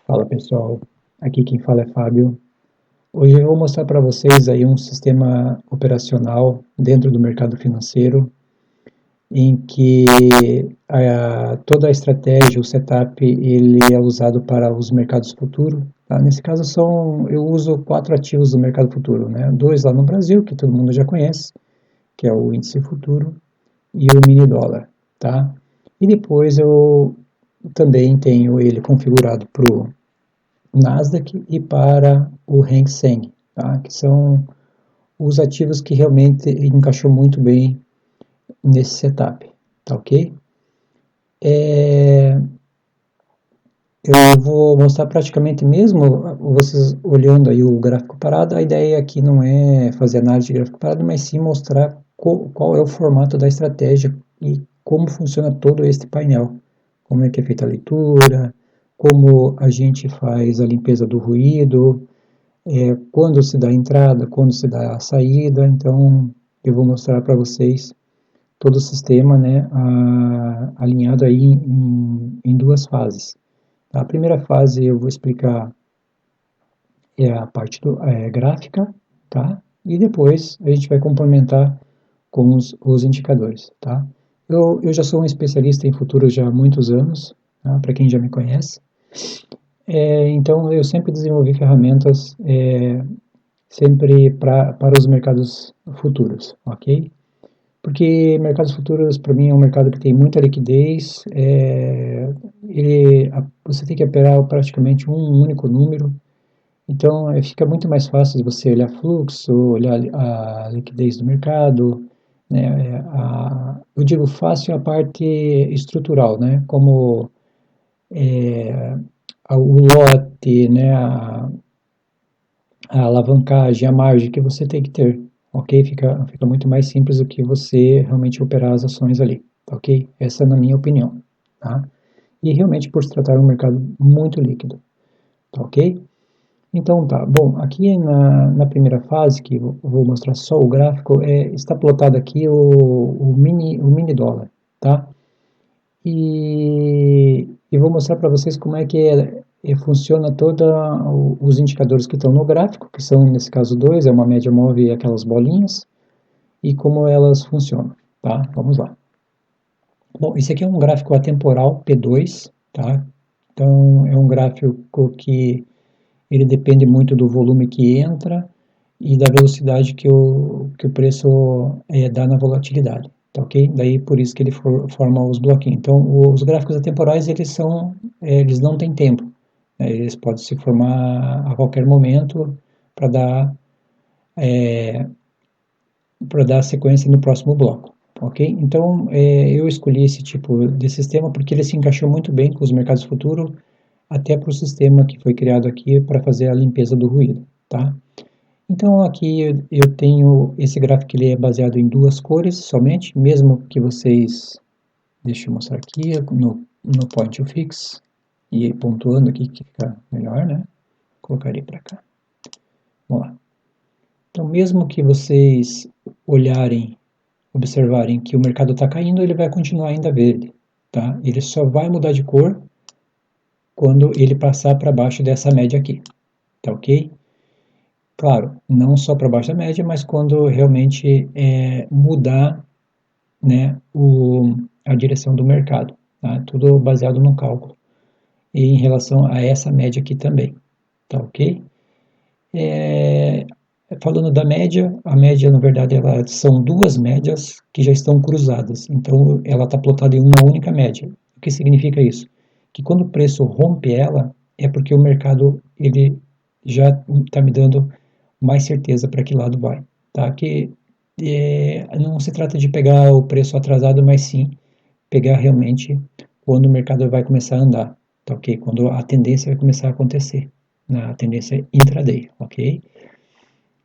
Fala pessoal, aqui quem fala é Fábio. Hoje eu vou mostrar para vocês aí um sistema operacional dentro do mercado financeiro em que toda a estratégia, o setup, ele é usado para os mercados futuros. Tá? Nesse caso eu uso 4 ativos do mercado futuro, né? 2 lá no Brasil, que todo mundo já conhece, que é o índice futuro e o mini dólar, tá? E depois eu também tenho ele configurado para o Nasdaq e para o Hang Seng, tá? Que são os ativos que realmente encaixou muito bem nesse setup, tá ok? Eu vou mostrar praticamente mesmo, vocês olhando aí o gráfico parado, a ideia aqui não é fazer análise de gráfico parado, mas sim mostrar qual é o formato da estratégia e como funciona todo este painel, como é que é feita a leitura, como a gente faz a limpeza do ruído, quando se dá a entrada, quando se dá a saída. Então eu vou mostrar para vocês todo o sistema, né, alinhado aí em duas fases. A primeira fase eu vou explicar a parte gráfica, tá? E depois a gente vai complementar com os indicadores, tá? Eu já sou um especialista em futuros já há muitos anos, tá? Para quem já me conhece. Então eu sempre desenvolvi ferramentas sempre para os mercados futuros, ok? Porque mercados futuros, para mim, é um mercado que tem muita liquidez, você tem que operar praticamente um único número, então fica muito mais fácil de você olhar fluxo, olhar a liquidez do mercado, né? Eu digo fácil a parte estrutural, né? Como o lote, né? A alavancagem, a margem que você tem que ter, ok? Fica muito mais simples do que você realmente operar as ações ali, tá ok? Essa é na minha opinião, tá? E realmente por se tratar de um mercado muito líquido, tá ok? Então tá, bom, aqui na primeira fase, que eu vou mostrar só o gráfico, está plotado aqui o mini dólar, tá? E vou mostrar para vocês como é que funciona todos os indicadores que estão no gráfico, que são, nesse caso, dois, é uma média móvel e aquelas bolinhas, e como elas funcionam, tá? Vamos lá. Bom, esse aqui é um gráfico atemporal P2, tá? Então, é um gráfico que ele depende muito do volume que entra e da velocidade que o preço dá na volatilidade, tá ok? Daí por isso que ele forma os bloquinhos. Então os gráficos atemporais eles não têm tempo, né? Eles podem se formar a qualquer momento para dar sequência no próximo bloco, ok? Então eu escolhi esse tipo de sistema porque ele se encaixou muito bem com os mercados futuros, até para o sistema que foi criado aqui para fazer a limpeza do ruído, tá? Então aqui eu tenho esse gráfico, ele é baseado em duas cores somente, mesmo que vocês, deixa eu mostrar aqui no Point to Fix, e pontuando aqui que fica melhor, né? Colocarei para cá. Vamos lá. Então mesmo que vocês olharem, observarem que o mercado está caindo, ele vai continuar ainda verde, tá? Ele só vai mudar de cor quando ele passar para baixo dessa média aqui, tá ok? Claro, não só para baixo da média, mas quando realmente mudar, né, a direção do mercado, tá? Tudo baseado no cálculo e em relação a essa média aqui também, tá ok? Falando da média, a média na verdade são duas médias que já estão cruzadas, então ela está plotada em uma única média. O que significa isso? Que quando o preço rompe ela, é porque o mercado ele já está me dando mais certeza para que lado vai, tá? Que não se trata de pegar o preço atrasado, mas sim pegar realmente quando o mercado vai começar a andar, tá ok? Quando a tendência vai começar a acontecer, na tendência intraday, ok?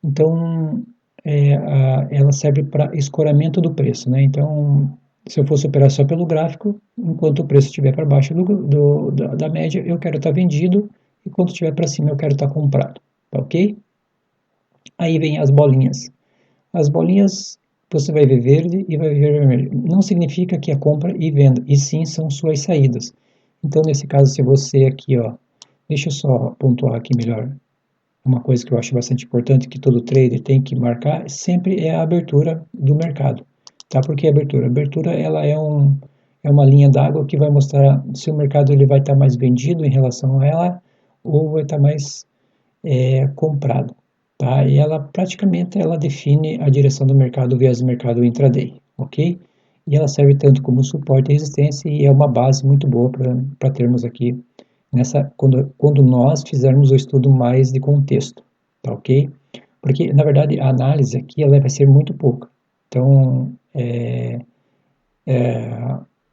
Então, ela serve para escoramento do preço, né? Então, se eu fosse operar só pelo gráfico, enquanto o preço estiver para baixo da média, eu quero estar vendido, e quando estiver para cima, eu quero estar comprado, tá ok? Aí vem as bolinhas. As bolinhas você vai ver verde e vai ver vermelho. Não significa que é compra e venda, e sim são suas saídas. Então, nesse caso, se você aqui, ó, deixa eu só pontuar aqui melhor. Uma coisa que eu acho bastante importante que todo trader tem que marcar sempre é a abertura do mercado, tá? Por que a abertura? A abertura ela é uma linha d'água que vai mostrar se o mercado ele vai estar mais vendido em relação a ela ou vai estar mais comprado, tá? E ela praticamente ela define a direção do mercado, o viés do mercado intraday, ok? E ela serve tanto como suporte e resistência e é uma base muito boa para termos aqui quando nós fizermos o estudo mais de contexto, tá ok? Porque, na verdade, a análise aqui ela vai ser muito pouca. Então,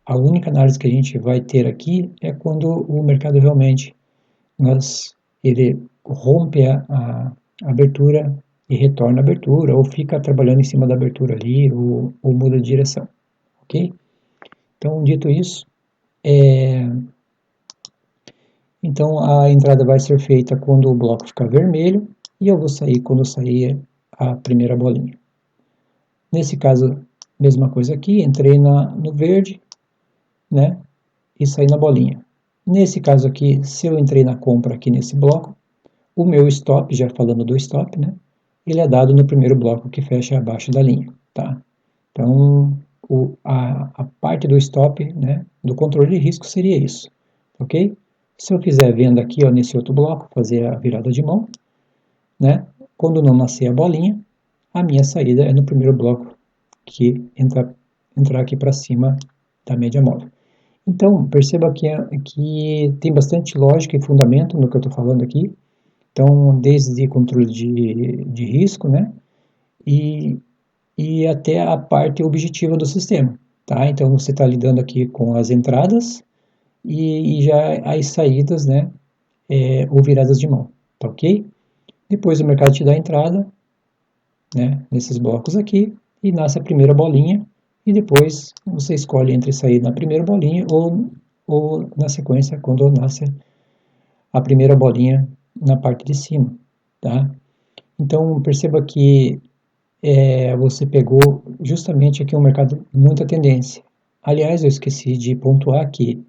a única análise que a gente vai ter aqui é quando o mercado realmente ele rompe a abertura e retorna a abertura, ou fica trabalhando em cima da abertura ali, ou muda de direção, ok? Então, dito isso, então a entrada vai ser feita quando o bloco ficar vermelho e eu vou sair quando sair a primeira bolinha. Nesse caso, mesma coisa aqui, entrei no verde, né, e saí na bolinha. Nesse caso aqui, se eu entrei na compra aqui nesse bloco, o meu stop, já falando do stop, né, ele é dado no primeiro bloco que fecha abaixo da linha, tá? Então, a parte do stop, né, do controle de risco seria isso, ok? Se eu fizer venda aqui, ó, nesse outro bloco, fazer a virada de mão, né, quando não nascer a bolinha, a minha saída é no primeiro bloco que entrar aqui para cima da média móvel. Então, perceba que tem bastante lógica e fundamento no que eu estou falando aqui. Então, desde controle de risco, né, e, e até a parte objetiva do sistema, tá? Então, você está lidando aqui com as entradas e já as saídas, né, ou viradas de mão, tá ok? Depois o mercado te dá a entrada, né, nesses blocos aqui, e nasce a primeira bolinha, e depois você escolhe entre sair na primeira bolinha ou na sequência quando nasce a primeira bolinha na parte de cima, tá? Então perceba que você pegou justamente aqui um mercado muita tendência. Aliás, eu esqueci de pontuar que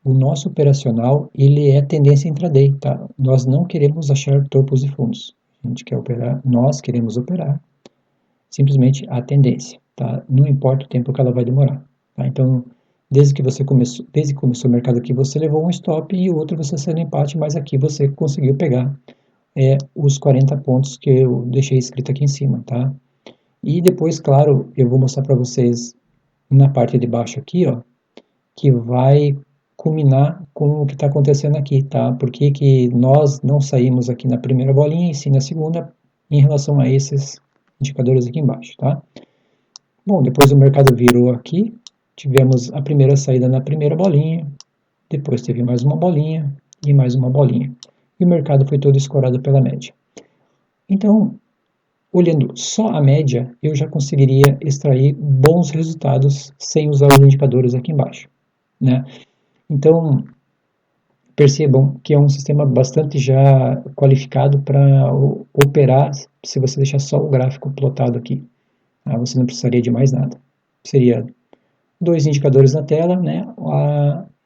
o nosso operacional ele é tendência intraday, tá? Nós não queremos achar topos e fundos. A gente quer operar, nós queremos operar simplesmente a tendência, tá? Não importa o tempo que ela vai demorar, tá? Então, desde que começou o mercado aqui, você levou um stop e o outro você saiu no empate, mas aqui você conseguiu pegar os 40 pontos que eu deixei escrito aqui em cima, tá? E depois, claro, eu vou mostrar para vocês na parte de baixo aqui, ó, que vai culminar com o que está acontecendo aqui, tá? Por que nós não saímos aqui na primeira bolinha e sim na segunda em relação a esses indicadores aqui embaixo, tá? Bom, depois o mercado virou aqui, tivemos a primeira saída na primeira bolinha, depois teve mais uma bolinha e mais uma bolinha. E o mercado foi todo escorado pela média. Então, olhando só a média, eu já conseguiria extrair bons resultados sem usar os indicadores aqui embaixo, né? Então, percebam que é um sistema bastante já qualificado para operar se você deixar só o gráfico plotado aqui. Você não precisaria de mais nada. Seria dois indicadores na tela, né?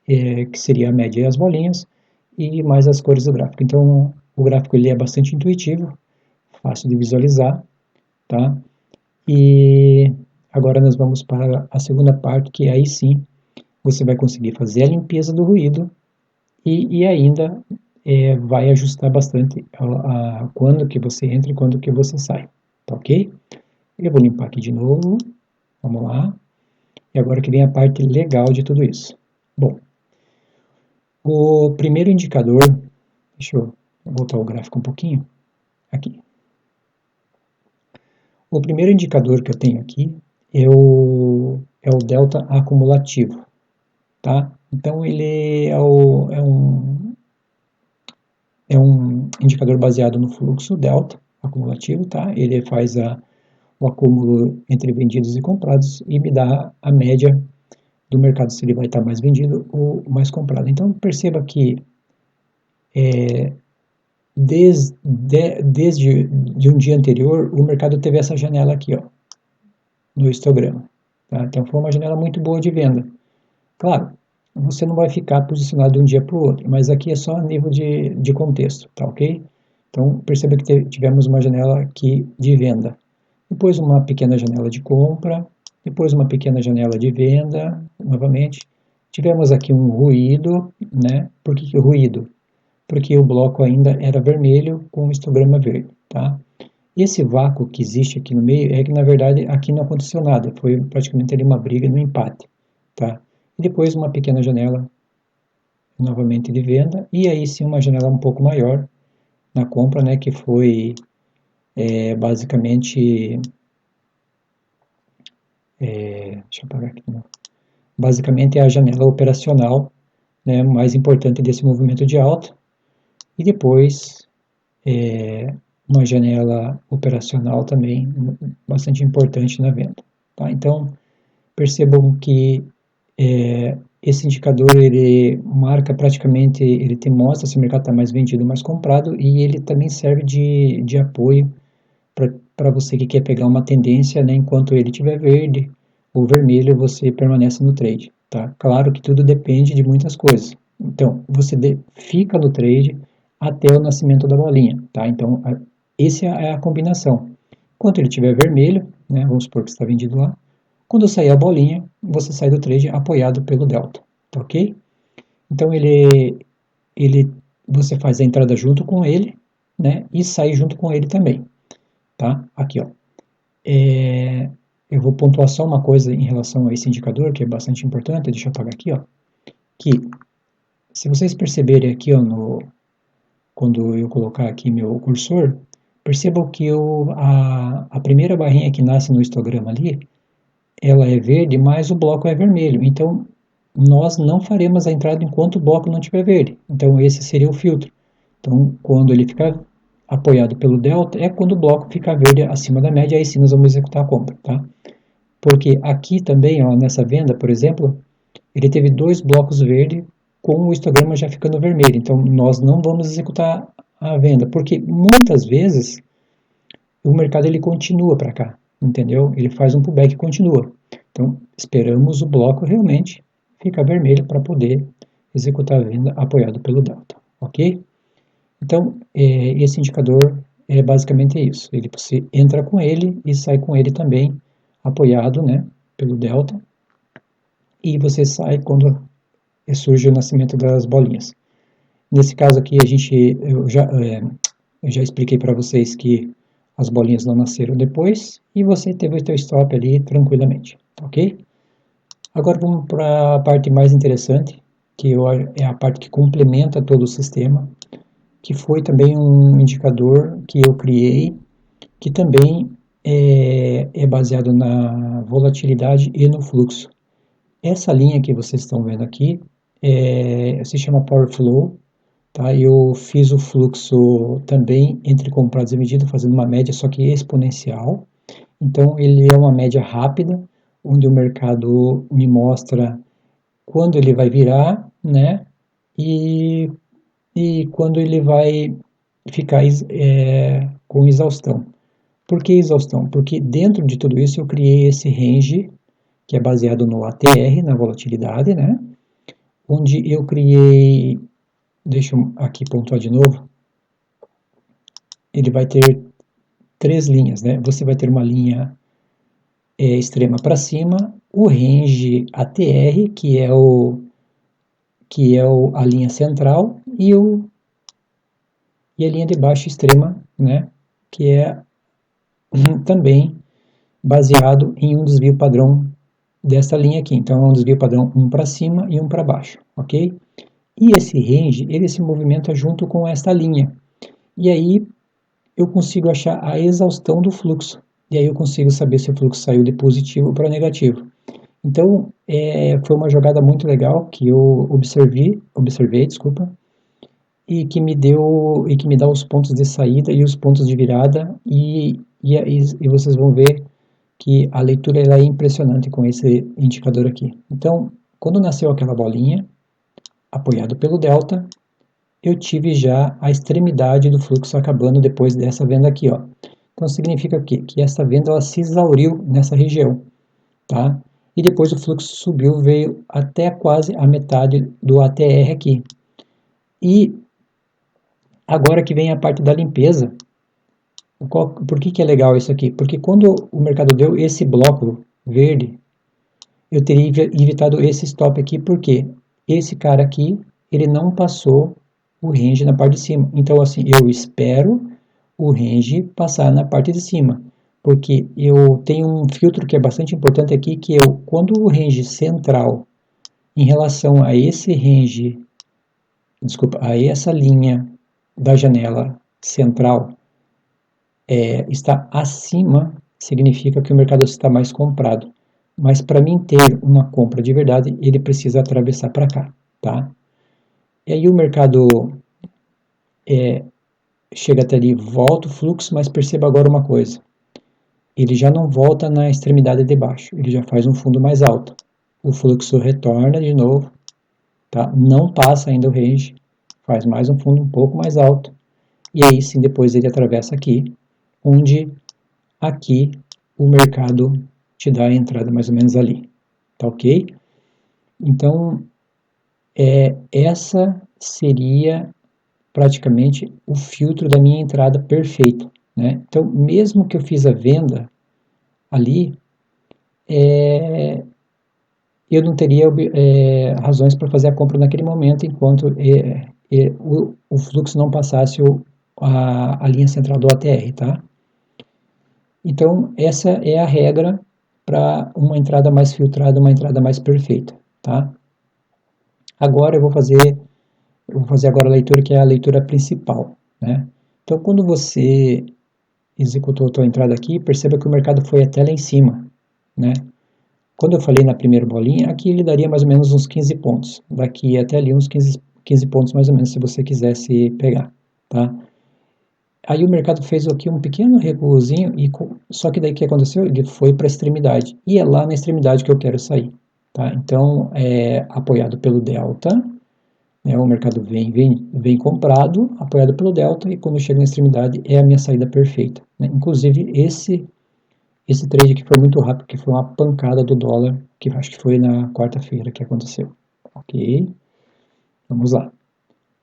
Que seria a média e as bolinhas, e mais as cores do gráfico. Então, o gráfico ele é bastante intuitivo, fácil de visualizar, tá? E agora nós vamos para a segunda parte, que aí sim você vai conseguir fazer a limpeza do ruído e ainda vai ajustar bastante quando que você entra e quando que você sai, tá ok? Eu vou limpar aqui de novo, vamos lá. E agora que vem a parte legal de tudo isso. Bom, o primeiro indicador, deixa eu voltar o gráfico um pouquinho, aqui. O primeiro indicador que eu tenho aqui é o delta acumulativo, tá? Então ele é um indicador baseado no fluxo delta acumulativo, tá? Ele faz o acúmulo entre vendidos e comprados e me dá a média do mercado, se ele vai estar mais vendido ou mais comprado. Então perceba que desde de um dia anterior, o mercado teve essa janela aqui, ó, no histograma. Tá? Então foi uma janela muito boa de venda. Claro, você não vai ficar posicionado de um dia para o outro, mas aqui é só a nível de contexto, tá ok? Então, perceba que tivemos uma janela aqui de venda, depois uma pequena janela de compra, depois uma pequena janela de venda, novamente. Tivemos aqui um ruído, né? Por que ruído? Porque o bloco ainda era vermelho com o histograma verde, tá? Esse vácuo que existe aqui no meio é que, na verdade, aqui não aconteceu nada, foi praticamente ali uma briga no empate, tá? E depois uma pequena janela novamente de venda, e aí sim uma janela um pouco maior na compra, né, que foi basicamente, deixa eu apagar aqui, não. Basicamente é a janela operacional, né, mais importante desse movimento de alta, e depois uma janela operacional também bastante importante na venda, tá? Então, percebam que esse indicador ele marca praticamente, ele te mostra se o mercado está mais vendido ou mais comprado, e ele também serve de apoio para você que quer pegar uma tendência, né, enquanto ele estiver verde ou vermelho, você permanece no trade, tá? Claro que tudo depende de muitas coisas. Então, você fica no trade até o nascimento da bolinha, tá? Então, essa é a combinação. Enquanto ele estiver vermelho, né, vamos supor que está vendido lá, quando sair a bolinha, você sai do trade apoiado pelo delta, tá ok? Então, ele, você faz a entrada junto com ele, né, e sai junto com ele também, tá? Aqui, ó. Eu vou pontuar só uma coisa em relação a esse indicador, que é bastante importante, deixa eu apagar aqui, ó, que se vocês perceberem aqui, ó, quando eu colocar aqui meu cursor, percebam que a primeira barrinha que nasce no histograma ali, ela é verde, mas o bloco é vermelho, então nós não faremos a entrada enquanto o bloco não estiver verde, então esse seria o filtro. Então, quando ele ficar apoiado pelo delta, é quando o bloco fica verde acima da média, aí sim nós vamos executar a compra, tá? Porque aqui também, ó, nessa venda, por exemplo, ele teve dois blocos verdes com o histograma já ficando vermelho. Então, nós não vamos executar a venda, porque muitas vezes o mercado ele continua para cá, entendeu? Ele faz um pullback e continua. Então, esperamos o bloco realmente ficar vermelho para poder executar a venda apoiado pelo delta, ok? Então, esse indicador é basicamente isso. Você entra com ele e sai com ele também, apoiado, né, pelo delta, e você sai quando surge o nascimento das bolinhas. Nesse caso aqui, eu já expliquei para vocês que as bolinhas não nasceram depois, e você teve o seu stop ali tranquilamente, ok? Agora vamos para a parte mais interessante, que é a parte que complementa todo o sistema, que foi também um indicador que eu criei, que também é baseado na volatilidade e no fluxo. Essa linha que vocês estão vendo aqui se chama Power Flow, tá? Eu fiz o fluxo também entre comprados e vendidos, fazendo uma média, só que exponencial. Então, ele é uma média rápida, onde o mercado me mostra quando ele vai virar, né? E quando ele vai ficar com exaustão. Por que exaustão? Porque dentro de tudo isso eu criei esse range, que é baseado no ATR, na volatilidade, né? Onde eu criei, deixa eu aqui pontuar de novo, ele vai ter três linhas, né? Você vai ter uma linha extrema para cima, o range ATR, a linha central, e a linha de baixo extrema, né? Que é também baseado em um desvio padrão dessa linha aqui. Então, é um desvio padrão um para cima e um para baixo, ok? E esse range, ele se movimenta junto com esta linha. E aí, eu consigo achar a exaustão do fluxo. E aí eu consigo saber se o fluxo saiu de positivo para negativo. Então, foi uma jogada muito legal que eu observei, desculpa, e que me dá os pontos de saída e os pontos de virada, e vocês vão ver que a leitura ela é impressionante com esse indicador aqui. Então, quando nasceu aquela bolinha, apoiado pelo delta, eu tive já a extremidade do fluxo acabando depois dessa venda aqui, ó. Então significa o quê? Que essa venda ela se exauriu nessa região, tá? e depois o fluxo subiu, veio até quase a metade do ATR aqui. E agora que vem a parte da limpeza, por que que é legal isso aqui? Porque quando o mercado deu esse bloco verde, eu teria evitado esse stop aqui, porque esse cara aqui, ele não passou o range na parte de cima. Então, assim, eu espero o range passar na parte de cima, porque eu tenho um filtro que é bastante importante aqui, que eu, quando o range central em relação a esse range, desculpa, a essa linha da janela central está acima, significa que o mercado está mais comprado. Mas para mim ter uma compra de verdade, ele precisa atravessar para cá, tá? E aí o mercado chega até ali, volta o fluxo, mas perceba agora uma coisa. Ele já não volta na extremidade de baixo, ele já faz um fundo mais alto. O fluxo retorna de novo, tá? Não passa ainda o range, faz mais um fundo um pouco mais alto. E aí sim depois ele atravessa aqui, onde aqui o mercado te dá a entrada mais ou menos ali, tá ok? Então, essa seria praticamente o filtro da minha entrada perfeito, né? Então, mesmo que eu fiz a venda ali, eu não teria razões para fazer a compra naquele momento, enquanto o fluxo não passasse a linha central do ATR, tá? Então, essa é a regra para uma entrada mais filtrada, uma entrada mais perfeita, tá? Agora eu vou fazer agora a leitura que é a leitura principal, né? Então, quando você executou a tua entrada aqui, perceba que o mercado foi até lá em cima, né? Quando eu falei na primeira bolinha, aqui ele daria mais ou menos uns 15 pontos. Daqui até ali uns 15 pontos mais ou menos, se você quisesse pegar, tá? Aí o mercado fez aqui um pequeno recuozinho, só que daí o que aconteceu? Ele foi para a extremidade. E é lá na extremidade que eu quero sair, tá? Então, é apoiado pelo delta, né? O mercado vem comprado, apoiado pelo delta, e quando chega na extremidade é a minha saída perfeita, né? Inclusive, esse trade aqui foi muito rápido, que foi uma pancada do dólar, que acho que foi na quarta-feira que aconteceu. Ok, vamos lá.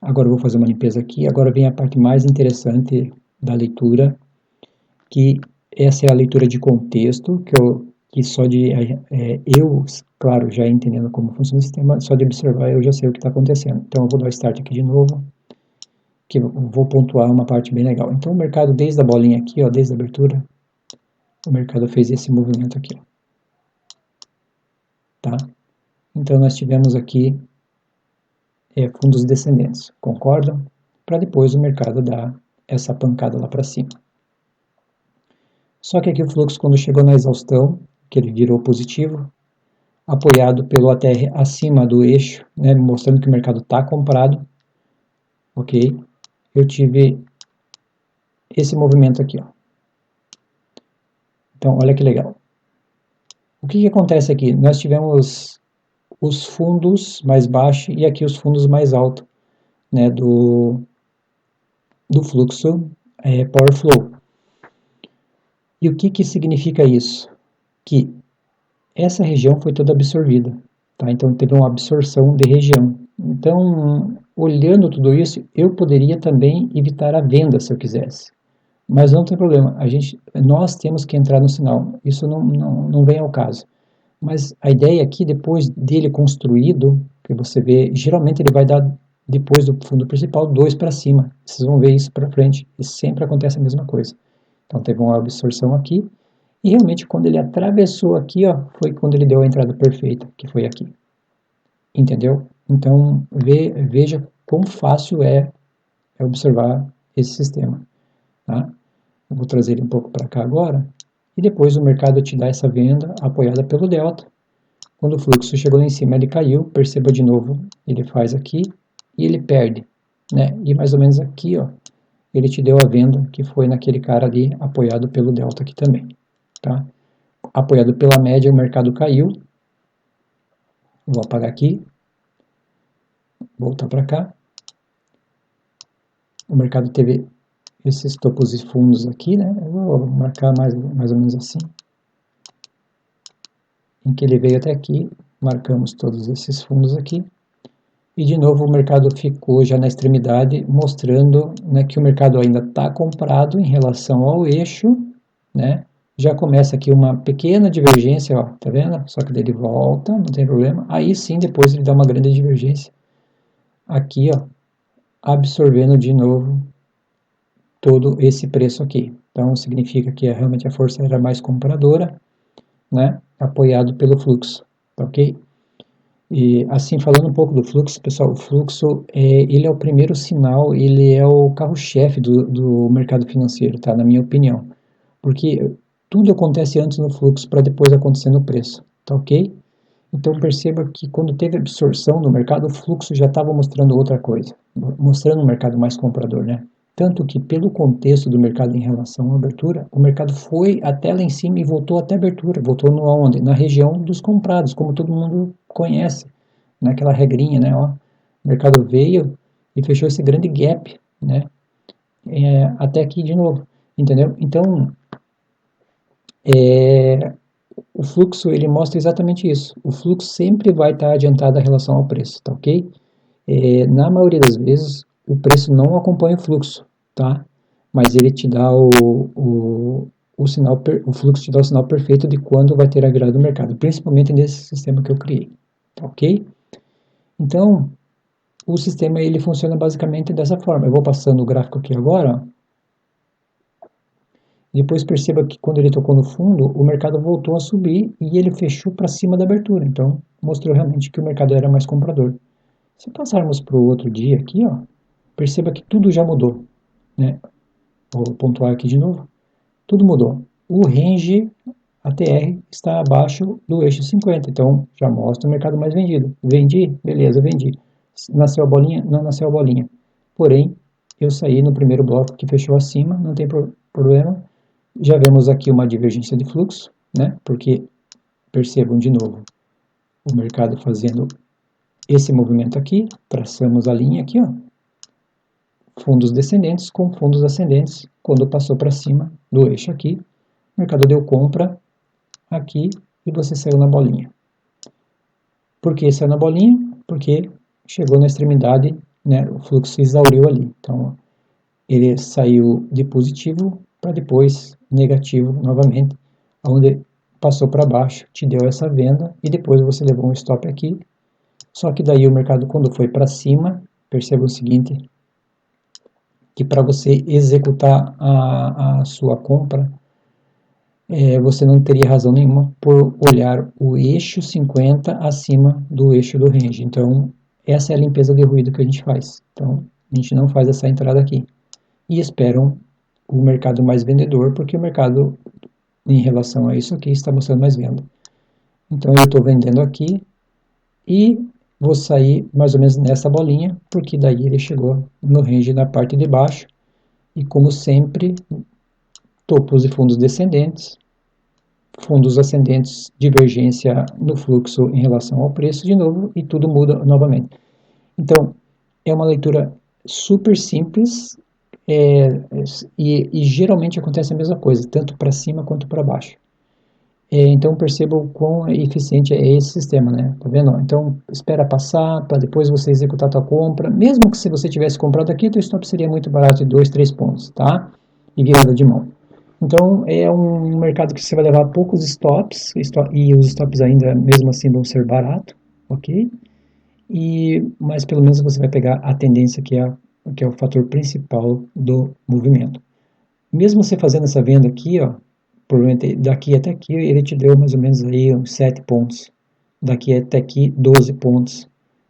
Agora eu vou fazer uma limpeza aqui. Agora vem a parte mais interessante da leitura, que essa é a leitura de contexto, que só de eu, claro, já entendendo como funciona o sistema, só de observar eu já sei o que está acontecendo. Então eu vou dar o start aqui de novo, que eu vou pontuar uma parte bem legal. Então o mercado, desde a bolinha aqui, ó, desde a abertura, o mercado fez esse movimento aqui, ó, tá? Então nós tivemos aqui fundos descendentes, concordam? Para depois o mercado dar essa pancada lá para cima. Só que aqui o fluxo, quando chegou na exaustão, que ele virou positivo, apoiado pelo ATR acima do eixo, né, mostrando que o mercado está comprado, ok? Eu tive esse movimento aqui, ó. Então, olha que legal. O que acontece aqui? Nós tivemos os fundos mais baixos e aqui os fundos mais altos, né, do fluxo Power Flow. E o que significa isso? Que essa região foi toda absorvida, tá? Então teve uma absorção de região. Então, olhando tudo isso, eu poderia também evitar a venda se eu quisesse. Mas não tem problema, nós temos que entrar no sinal, isso não vem ao caso. Mas a ideia aqui, depois dele construído, que você vê, geralmente ele vai dar, depois do fundo principal, 2 para cima. Vocês vão ver isso para frente, e sempre acontece a mesma coisa. Então teve uma absorção aqui, e realmente quando ele atravessou aqui, ó, foi quando ele deu a entrada perfeita, que foi aqui. Entendeu? Então veja quão fácil é observar esse sistema. Tá? Eu vou trazer ele um pouco para cá agora, e depois o mercado te dá essa venda apoiada pelo delta. Quando o fluxo chegou lá em cima, ele caiu, perceba de novo, ele faz aqui e ele perde, né? E mais ou menos aqui, ó, ele te deu a venda, que foi naquele cara ali, apoiado pelo delta aqui também, tá? Apoiado pela média, o mercado caiu. Vou apagar aqui, voltar para cá. O mercado teve esses topos e fundos aqui, né? Eu vou marcar mais ou menos assim. em que ele veio até aqui, marcamos todos esses fundos aqui, e de novo o mercado ficou já na extremidade, mostrando, né, que o mercado ainda está comprado em relação ao eixo, né? Já começa aqui uma pequena divergência, ó, tá vendo? Só que ele volta, não tem problema. Aí sim, depois ele dá uma grande divergência. Aqui, ó, absorvendo de novo todo esse preço aqui. Então, significa que realmente a força era mais compradora, né? Apoiado pelo fluxo, tá ok? E assim, falando um pouco do fluxo, pessoal, o fluxo, ele é o primeiro sinal, ele é o carro-chefe do mercado financeiro, tá? Na minha opinião. Porque tudo acontece antes no fluxo para depois acontecer no preço, tá ok? Então perceba que quando teve absorção no mercado, o fluxo já estava mostrando outra coisa, mostrando um mercado mais comprador, né? Tanto que pelo contexto do mercado em relação à abertura, o mercado foi até lá em cima e voltou até a abertura, voltou no onde? Na região dos comprados, como todo mundo conhece, naquela regrinha, né? Ó, o mercado veio e fechou esse grande gap, né? Até aqui de novo, entendeu? Então, o fluxo ele mostra exatamente isso. O fluxo sempre vai estar adiantado em relação ao preço, tá ok? Na maioria das vezes, o preço não acompanha o fluxo, tá? Mas ele te dá o sinal, o fluxo te dá o sinal perfeito de quando vai ter a virada do mercado, principalmente nesse sistema que eu criei, tá ok? Então, o sistema ele funciona basicamente dessa forma. Eu vou passando o gráfico aqui agora. Depois perceba que quando ele tocou no fundo, o mercado voltou a subir e ele fechou para cima da abertura. Então, mostrou realmente que o mercado era mais comprador. Se passarmos para o outro dia aqui, ó, perceba que tudo já mudou, né? Vou pontuar aqui de novo. Tudo mudou. O range ATR está abaixo do eixo 50, então já mostra o mercado mais vendido. Vendi? Beleza, vendi. Nasceu a bolinha? Não nasceu a bolinha. Porém, eu saí no primeiro bloco que fechou acima, não tem problema. Já vemos aqui uma divergência de fluxo, né? Porque percebam de novo o mercado fazendo esse movimento aqui, traçamos a linha aqui, ó, fundos descendentes com fundos ascendentes, quando passou para cima do eixo aqui, o mercado deu compra aqui e você saiu na bolinha. Por que saiu na bolinha? Porque chegou na extremidade, né, o fluxo se exauriu ali. Então, ele saiu de positivo para depois negativo novamente, onde passou para baixo, te deu essa venda e depois você levou um stop aqui. Só que daí o mercado, quando foi para cima, perceba o seguinte, que para você executar a sua compra, você não teria razão nenhuma por olhar o eixo 50 acima do eixo do range. Então, essa é a limpeza de ruído que a gente faz. Então, a gente não faz essa entrada aqui. E esperam o mercado mais vendedor, porque o mercado, em relação a isso aqui, está mostrando mais venda. Então, eu estou vendendo aqui e vou sair mais ou menos nessa bolinha, porque daí ele chegou no range na parte de baixo. E como sempre, topos e fundos descendentes, fundos ascendentes, divergência no fluxo em relação ao preço de novo e tudo muda novamente. Então, é uma leitura super simples e geralmente acontece a mesma coisa, tanto para cima quanto para baixo. Então perceba o quão eficiente é esse sistema, né? Tá vendo? Então espera passar para depois você executar a tua compra. Mesmo que se você tivesse comprado aqui, teu stop seria muito barato de 2, 3 pontos, tá? E virada de mão. Então é um mercado que você vai levar poucos stops e os stops ainda mesmo assim vão ser baratos, ok? Mas pelo menos você vai pegar a tendência que é o fator principal do movimento. Mesmo você fazendo essa venda aqui, ó, provavelmente daqui até aqui ele te deu mais ou menos aí uns 7 pontos. Daqui até aqui 12 pontos.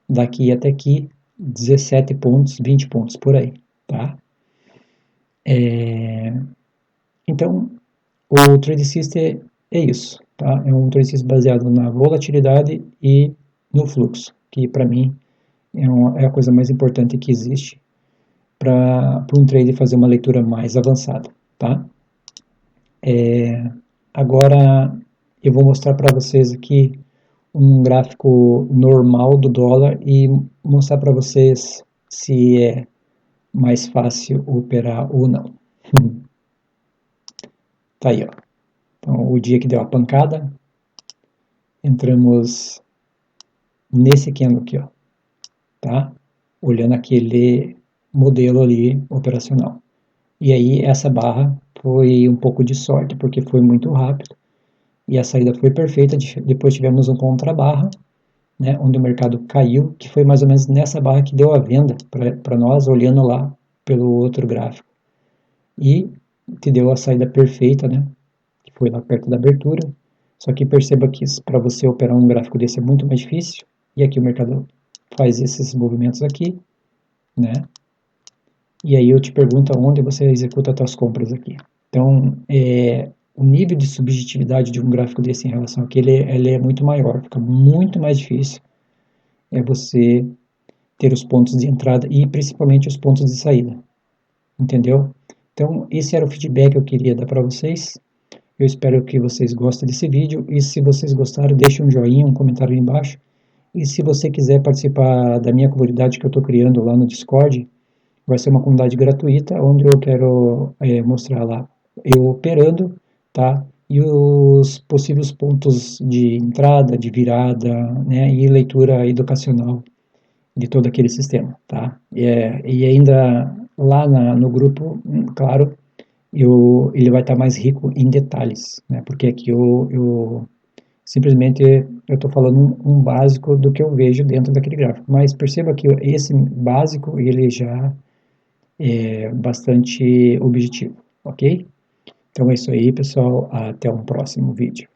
Daqui até aqui 17 pontos, 20 pontos por aí, tá? Então, o Trade System é isso, tá? É um Trade System baseado na volatilidade e no fluxo, que para mim é a coisa mais importante que existe para um trader fazer uma leitura mais avançada, tá? Agora eu vou mostrar para vocês aqui um gráfico normal do dólar e mostrar para vocês se é mais fácil operar ou não. Tá aí, ó. Então, o dia que deu a pancada, entramos nesse candle aqui, ó, tá? Olhando aquele modelo ali operacional. E aí essa barra foi um pouco de sorte, porque foi muito rápido, e a saída foi perfeita. Depois tivemos um contrabarra, né, onde o mercado caiu, que foi mais ou menos nessa barra que deu a venda para nós, olhando lá pelo outro gráfico. E te deu a saída perfeita, né, que foi lá perto da abertura. Só que perceba que para você operar um gráfico desse é muito mais difícil, e aqui o mercado faz esses movimentos aqui, né, e aí eu te pergunto aonde você executa as suas compras aqui. Então, o nível de subjetividade de um gráfico desse em relação àquele, ele é muito maior, fica muito mais difícil você ter os pontos de entrada e principalmente os pontos de saída, entendeu? Então, esse era o feedback que eu queria dar para vocês. Eu espero que vocês gostem desse vídeo, e se vocês gostaram, deixe um joinha, um comentário aí embaixo. E se você quiser participar da minha comunidade que eu estou criando lá no Discord, vai ser uma comunidade gratuita, onde eu quero mostrar lá eu operando, tá? E os possíveis pontos de entrada, de virada, né? E leitura educacional de todo aquele sistema, tá? E ainda lá no grupo, claro, ele vai estar mais rico em detalhes, né? Porque aqui eu simplesmente eu estou falando um básico do que eu vejo dentro daquele gráfico, mas perceba que esse básico ele já é bastante objetivo, ok? Então é isso aí, pessoal. Até um próximo vídeo.